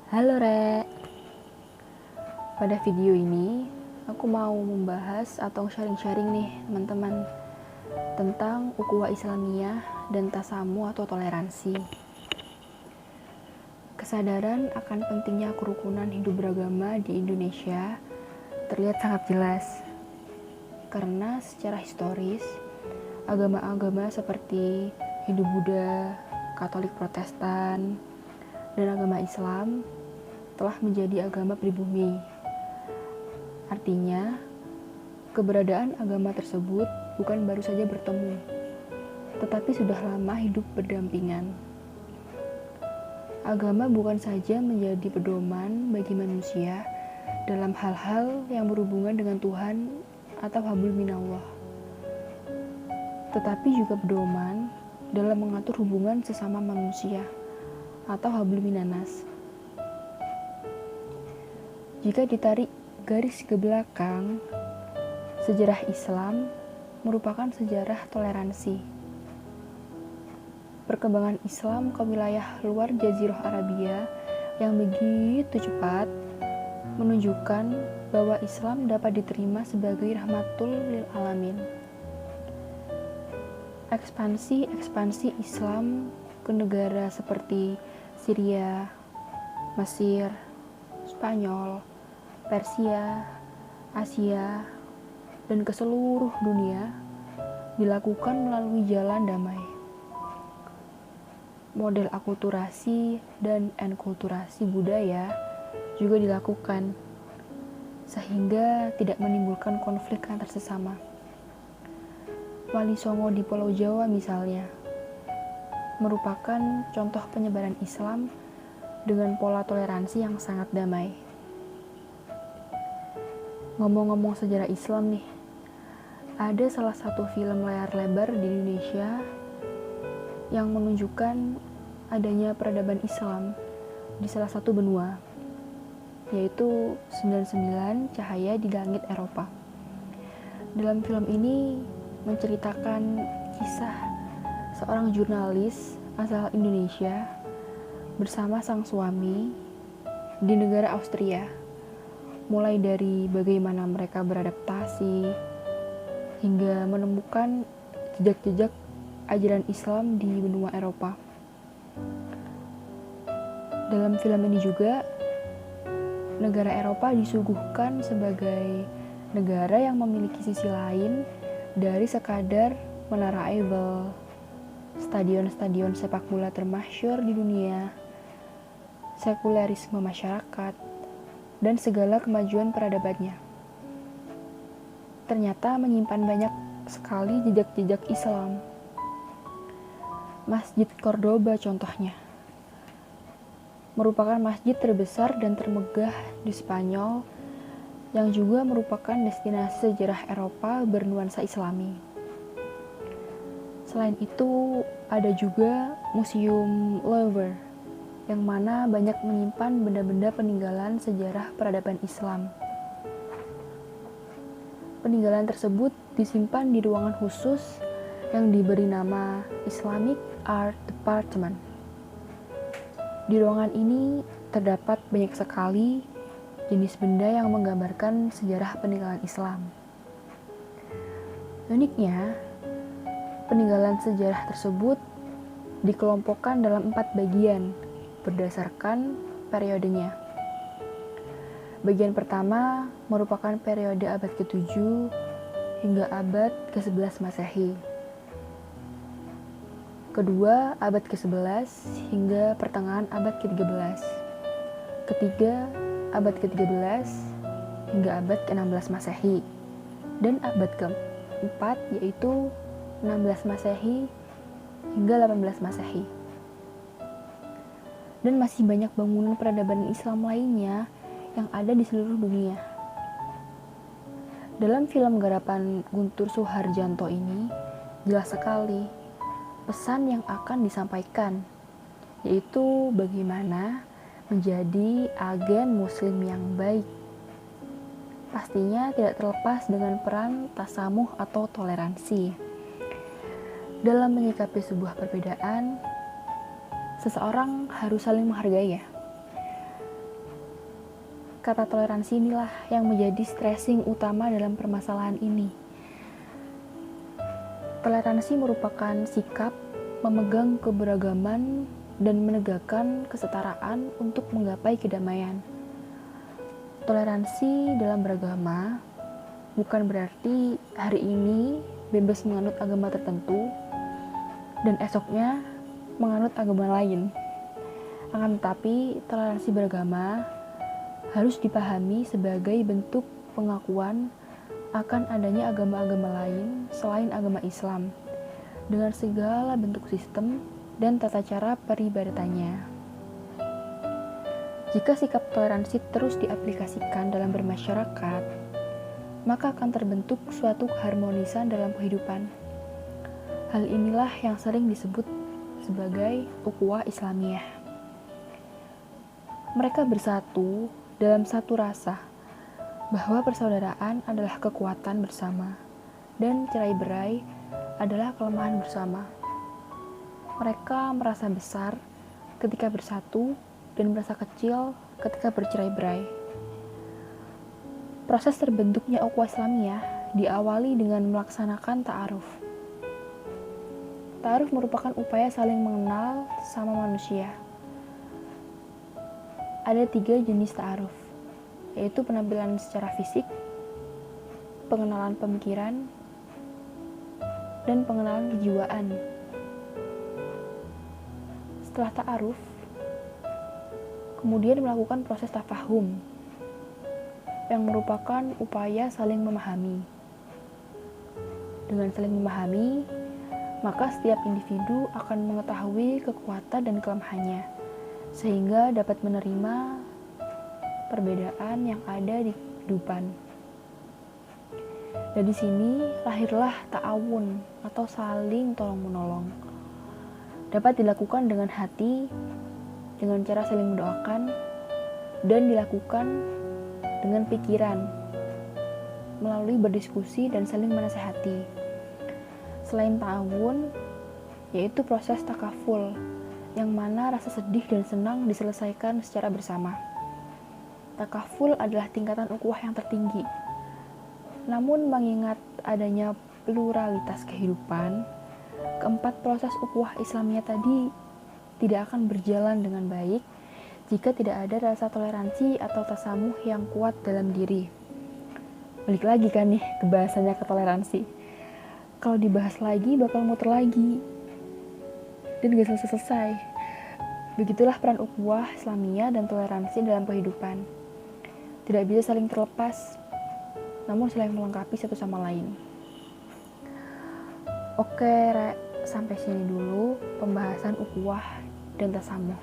Halo Re, pada video ini aku mau membahas atau sharing-sharing nih teman-teman tentang ukhuwah Islamiyah dan tasamu atau toleransi. Kesadaran akan pentingnya kerukunan hidup beragama di Indonesia terlihat sangat jelas karena secara historis agama-agama seperti Hindu Buddha, Katolik Protestan, dan agama Islam telah menjadi agama pribumi. Artinya, keberadaan agama tersebut bukan baru saja bertemu, tetapi sudah lama hidup berdampingan. Agama bukan saja menjadi pedoman bagi manusia dalam hal-hal yang berhubungan dengan Tuhan atau hablum minallah, tetapi juga pedoman dalam mengatur hubungan sesama manusia atau hablum minanas. Jika ditarik garis ke belakang, sejarah Islam merupakan sejarah toleransi. Perkembangan Islam ke wilayah luar Jazirah Arabia yang begitu cepat menunjukkan bahwa Islam dapat diterima sebagai rahmatul lil alamin. Ekspansi Islam ke negara seperti Syria, Mesir, Spanyol, Persia, Asia, dan ke seluruh dunia dilakukan melalui jalan damai. Model akulturasi dan enkulturasi budaya juga dilakukan, sehingga tidak menimbulkan konflik antar sesama. Wali Songo di Pulau Jawa misalnya, merupakan contoh penyebaran Islam dengan pola toleransi yang sangat damai. Ngomong-ngomong sejarah Islam nih, ada salah satu film layar lebar di Indonesia yang menunjukkan adanya peradaban Islam di salah satu benua, yaitu 99 Cahaya di Langit Eropa. Dalam film ini menceritakan kisah seorang jurnalis asal Indonesia bersama sang suami di negara Austria, mulai dari bagaimana mereka beradaptasi hingga menemukan jejak-jejak ajaran Islam di benua Eropa. Dalam film ini juga, negara Eropa disuguhkan sebagai negara yang memiliki sisi lain dari sekadar Menara Eiffel, stadion-stadion sepak bola termasyhur di dunia, sekulerisme masyarakat, dan segala kemajuan peradabannya. Ternyata menyimpan banyak sekali jejak-jejak Islam. Masjid Cordoba contohnya, merupakan masjid terbesar dan termegah di Spanyol yang juga merupakan destinasi sejarah Eropa bernuansa Islami. Selain itu, ada juga Museum Louvre yang mana banyak menyimpan benda-benda peninggalan sejarah peradaban Islam. Peninggalan tersebut disimpan di ruangan khusus yang diberi nama Islamic Art Department. Di ruangan ini terdapat banyak sekali jenis benda yang menggambarkan sejarah peninggalan Islam. Uniknya, peninggalan sejarah tersebut dikelompokkan dalam 4 bagian berdasarkan periodenya. Bagian pertama merupakan periode abad ke-7 hingga abad ke-11 Masehi. Kedua, abad ke-11 hingga pertengahan abad ke-13. Ketiga, abad ke-13 hingga abad ke-16 Masehi. Dan abad ke-4 yaitu 16 Masehi hingga 18 Masehi. Dan masih banyak bangunan peradaban Islam lainnya yang ada di seluruh dunia. Dalam film garapan Guntur Soeharjanto ini jelas sekali pesan yang akan disampaikan, yaitu bagaimana menjadi agen muslim yang baik. Pastinya tidak terlepas dengan peran tasamuh atau toleransi. Dalam menyikapi sebuah perbedaan, seseorang harus saling menghargai ya. Kata toleransi inilah yang menjadi stressing utama dalam permasalahan ini. Toleransi merupakan sikap memegang keberagaman dan menegakkan kesetaraan untuk menggapai kedamaian. Toleransi dalam beragama bukan berarti hari ini bebas menganut agama tertentu dan esoknya menganut agama lain. Akan tetapi, toleransi beragama harus dipahami sebagai bentuk pengakuan akan adanya agama-agama lain selain agama Islam dengan segala bentuk sistem dan tata cara peribadatannya. Jika sikap toleransi terus diaplikasikan dalam bermasyarakat, maka akan terbentuk suatu keharmonisan dalam kehidupan. Hal inilah yang sering disebut sebagai ukhuwah Islamiyah. Mereka bersatu dalam satu rasa bahwa persaudaraan adalah kekuatan bersama dan cerai-berai adalah kelemahan bersama. Mereka merasa besar ketika bersatu dan merasa kecil ketika bercerai-berai. Proses terbentuknya ukhuwah Islamiyah diawali dengan melaksanakan ta'aruf. Ta'aruf merupakan upaya saling mengenal sama manusia. Ada 3 jenis ta'aruf, yaitu penampilan secara fisik, pengenalan pemikiran, dan pengenalan kejiwaan. Setelah ta'aruf, kemudian melakukan proses tafahum, yang merupakan upaya saling memahami. Dengan saling memahami, maka setiap individu akan mengetahui kekuatan dan kelemahannya, sehingga dapat menerima perbedaan yang ada di kehidupan. Dari sini lahirlah ta'awun atau saling tolong-menolong. Dapat dilakukan dengan hati, dengan cara saling mendoakan, dan dilakukan dengan pikiran, melalui berdiskusi dan saling menasehati. Selain ta'awun, yaitu proses takaful, yang mana rasa sedih dan senang diselesaikan secara bersama. Takaful adalah tingkatan ukhuwah yang tertinggi. Namun mengingat adanya pluralitas kehidupan, keempat proses ukhuwah Islamiyah tadi tidak akan berjalan dengan baik jika tidak ada rasa toleransi atau tasamuh yang kuat dalam diri. Balik lagi kan nih ke bahasanya ke toleransi. Kalau dibahas lagi bakal muter lagi dan gak selesai-selesai. Begitulah peran ukhuwah Islamiyah dan toleransi dalam kehidupan. Tidak bisa saling terlepas, namun saling melengkapi satu sama lain. Oke, sampai sini dulu pembahasan ukhuwah dan tasamuh.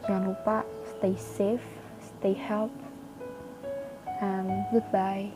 Jangan lupa stay safe, stay healthy, and goodbye.